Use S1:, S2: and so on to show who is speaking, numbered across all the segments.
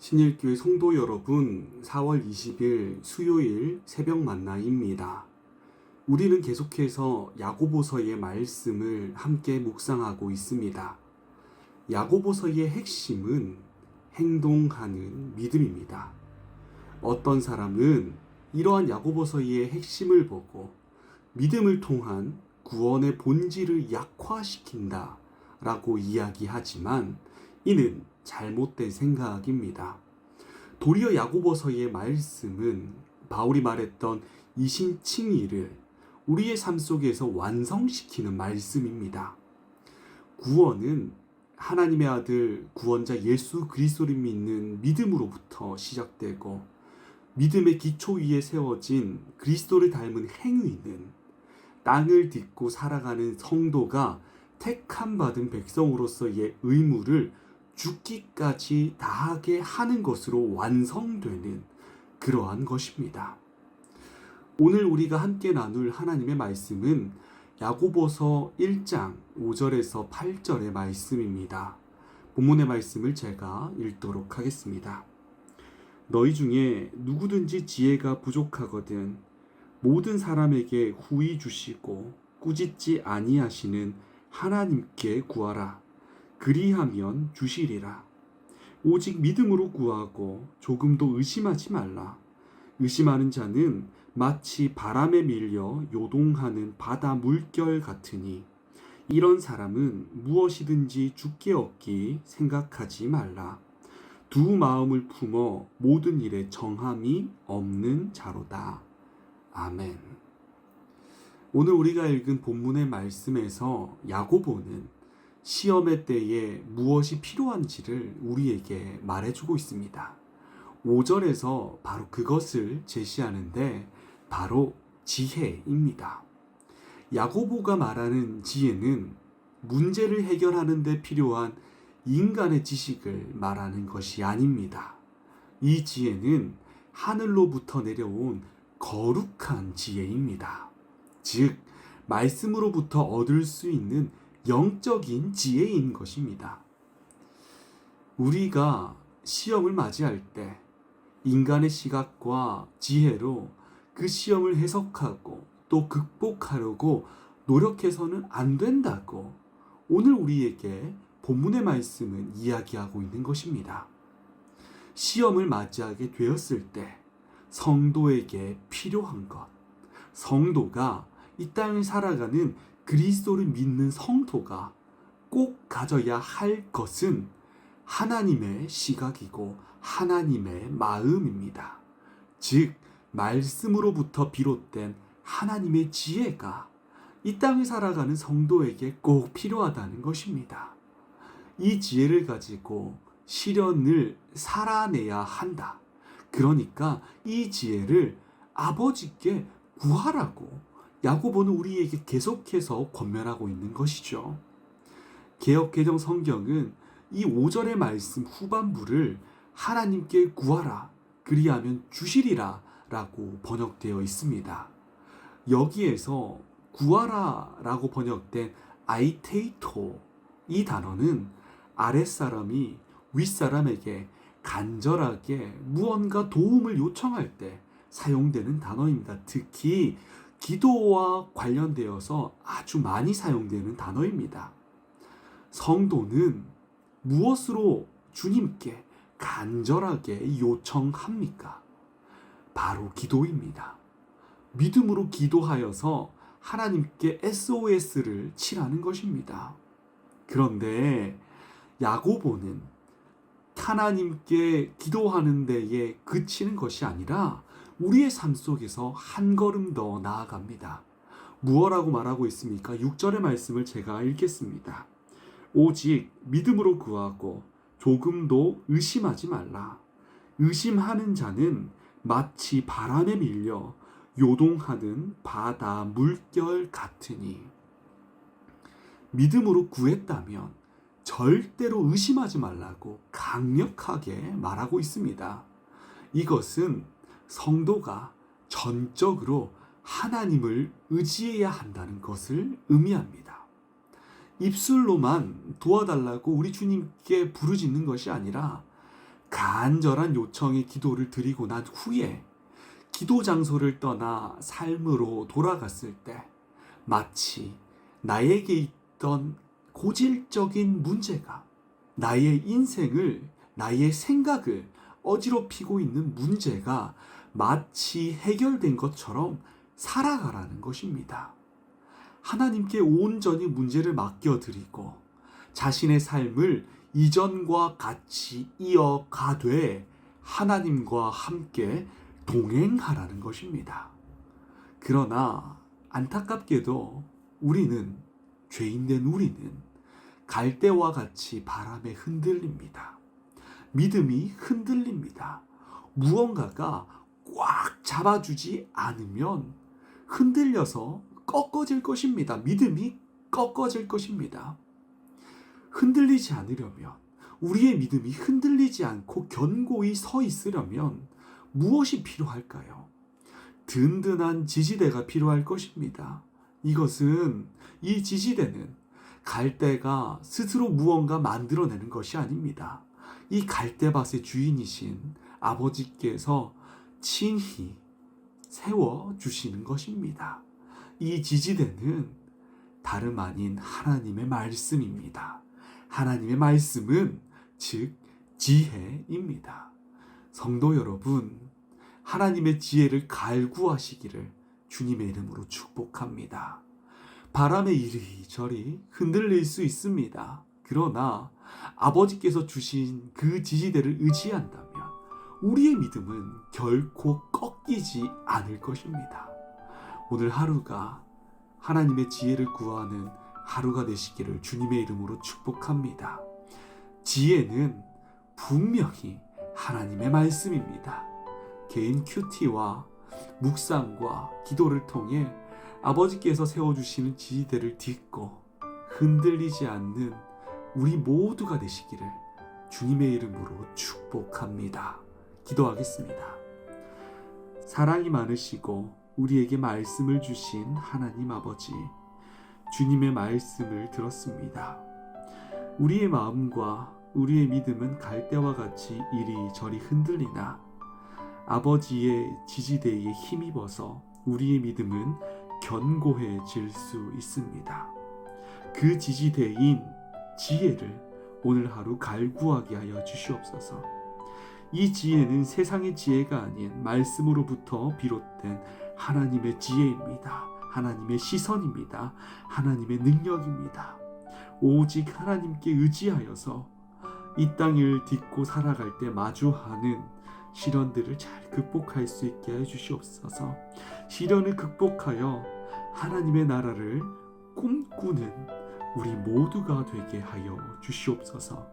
S1: 신일교회 성도 여러분, 4월 20일 수요일 새벽 만나입니다. 우리는 계속해서 야고보서의 말씀을 함께 묵상하고 있습니다. 야고보서의 핵심은 행동하는 믿음입니다. 어떤 사람은 이러한 야고보서의 핵심을 보고 믿음을 통한 구원의 본질을 약화시킨다 라고 이야기하지만 이는 잘못된 생각입니다. 도리어 야고보서의 말씀은 바울이 말했던 이신칭의를 우리의 삶 속에서 완성시키는 말씀입니다. 구원은 하나님의 아들 구원자 예수 그리스도를 믿는 믿음으로부터 시작되고 믿음의 기초 위에 세워진 그리스도를 닮은 행위는 땅을 딛고 살아가는 성도가 택함 받은 백성으로서의 의무를 죽기까지 다하게 하는 것으로 완성되는 그러한 것입니다. 오늘 우리가 함께 나눌 하나님의 말씀은 야고보서 1장 5절에서 8절의 말씀입니다. 본문의 말씀을 제가 읽도록 하겠습니다. 너희 중에 누구든지 지혜가 부족하거든 모든 사람에게 후히 주시고 꾸짖지 아니하시는 하나님께 구하라. 그리하면 주시리라. 오직 믿음으로 구하고 조금도 의심하지 말라. 의심하는 자는 마치 바람에 밀려 요동하는 바다 물결 같으니 이런 사람은 무엇이든지 주께 얻기 생각하지 말라. 두 마음을 품어 모든 일에 정함이 없는 자로다. 아멘. 오늘 우리가 읽은 본문의 말씀에서 야고보는 시험의 때에 무엇이 필요한지를 우리에게 말해주고 있습니다. 5절에서 바로 그것을 제시하는데 바로 지혜입니다. 야고보가 말하는 지혜는 문제를 해결하는 데 필요한 인간의 지식을 말하는 것이 아닙니다. 이 지혜는 하늘로부터 내려온 거룩한 지혜입니다. 즉, 말씀으로부터 얻을 수 있는 영적인 지혜인 것입니다. 우리가 시험을 맞이할 때 인간의 시각과 지혜로 그 시험을 해석하고 또 극복하려고 노력해서는 안 된다고 오늘 우리에게 본문의 말씀은 이야기하고 있는 것입니다. 시험을 맞이하게 되었을 때 성도에게 필요한 것, 성도가 이 땅을 살아가는 그리스도를 믿는 성도가 꼭 가져야 할 것은 하나님의 시각이고 하나님의 마음입니다. 즉, 말씀으로부터 비롯된 하나님의 지혜가 이 땅을 살아가는 성도에게 꼭 필요하다는 것입니다. 이 지혜를 가지고 시련을 살아내야 한다. 그러니까 이 지혜를 아버지께 구하라고 야고보는 우리에게 계속해서 권면하고 있는 것이죠. 개역개정 성경은 이 5절의 말씀 후반부를 하나님께 구하라, 그리하면 주시리라 라고 번역되어 있습니다. 여기에서 구하라 라고 번역된 아이테이토, 이 단어는 아랫사람이 윗사람에게 간절하게 무언가 도움을 요청할 때 사용되는 단어입니다. 특히 기도와 관련되어서 아주 많이 사용되는 단어입니다. 성도는 무엇으로 주님께 간절하게 요청합니까? 바로 기도입니다. 믿음으로 기도하여서 하나님께 SOS를 치라는 것입니다. 그런데 야고보는 하나님께 기도하는 데에 그치는 것이 아니라 우리의 삶 속에서 한 걸음 더 나아갑니다. 무엇라고 말하고 있습니까? 6절의 말씀을 제가 읽겠습니다. 오직 믿음으로 구하고 조금도 의심하지 말라. 의심하는 자는 마치 바람에 밀려 요동하는 바다 물결 같으니. 믿음으로 구했다면 절대로 의심하지 말라고 강력하게 말하고 있습니다. 이것은 성도가 전적으로 하나님을 의지해야 한다는 것을 의미합니다. 입술로만 도와달라고 우리 주님께 부르짖는 것이 아니라 간절한 요청의 기도를 드리고 난 후에 기도 장소를 떠나 삶으로 돌아갔을 때 마치 나에게 있던 고질적인 문제가 나의 인생을, 나의 생각을 어지럽히고 있는 문제가 마치 해결된 것처럼 살아가라는 것입니다. 하나님께 온전히 문제를 맡겨드리고 자신의 삶을 이전과 같이 이어가되 하나님과 함께 동행하라는 것입니다. 그러나 안타깝게도 죄인된 우리는 갈대와 같이 바람에 흔들립니다. 믿음이 흔들립니다. 무언가가 꽉 잡아주지 않으면 흔들려서 꺾어질 것입니다. 믿음이 꺾어질 것입니다. 흔들리지 않으려면, 우리의 믿음이 흔들리지 않고 견고히 서 있으려면 무엇이 필요할까요? 든든한 지지대가 필요할 것입니다. 이 지지대는 갈대가 스스로 무언가 만들어내는 것이 아닙니다. 이 갈대밭의 주인이신 아버지께서 친히 세워주시는 것입니다. 이 지지대는 다름 아닌 하나님의 말씀입니다. 하나님의 말씀은 즉 지혜입니다. 성도 여러분, 하나님의 지혜를 갈구하시기를 주님의 이름으로 축복합니다. 바람에 이리저리 흔들릴 수 있습니다. 그러나 아버지께서 주신 그 지지대를 의지한다면 우리의 믿음은 결코 꺾이지 않을 것입니다. 오늘 하루가 하나님의 지혜를 구하는 하루가 되시기를 주님의 이름으로 축복합니다. 지혜는 분명히 하나님의 말씀입니다. 개인 큐티와 묵상과 기도를 통해 아버지께서 세워주시는 지지대를 딛고 흔들리지 않는 우리 모두가 되시기를 주님의 이름으로 축복합니다. 기도하겠습니다. 사랑이 많으시고 우리에게 말씀을 주신 하나님 아버지, 주님의 말씀을 들었습니다. 우리의 마음과 우리의 믿음은 갈대와 같이 이리저리 흔들리나 아버지의 지지대에 힘입어서 우리의 믿음은 견고해질 수 있습니다. 그 지지대인 지혜를 오늘 하루 갈구하게 하여 주시옵소서. 이 지혜는 세상의 지혜가 아닌 말씀으로부터 비롯된 하나님의 지혜입니다. 하나님의 시선입니다. 하나님의 능력입니다. 오직 하나님께 의지하여서 이 땅을 딛고 살아갈 때 마주하는 시련들을 잘 극복할 수 있게 해 주시옵소서. 시련을 극복하여 하나님의 나라를 꿈꾸는 우리 모두가 되게 하여 주시옵소서.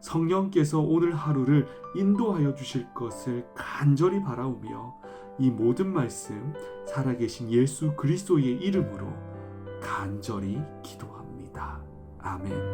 S1: 성령께서 오늘 하루를 인도하여 주실 것을 간절히 바라오며 이 모든 말씀 살아계신 예수 그리스도의 이름으로 간절히 기도합니다. 아멘.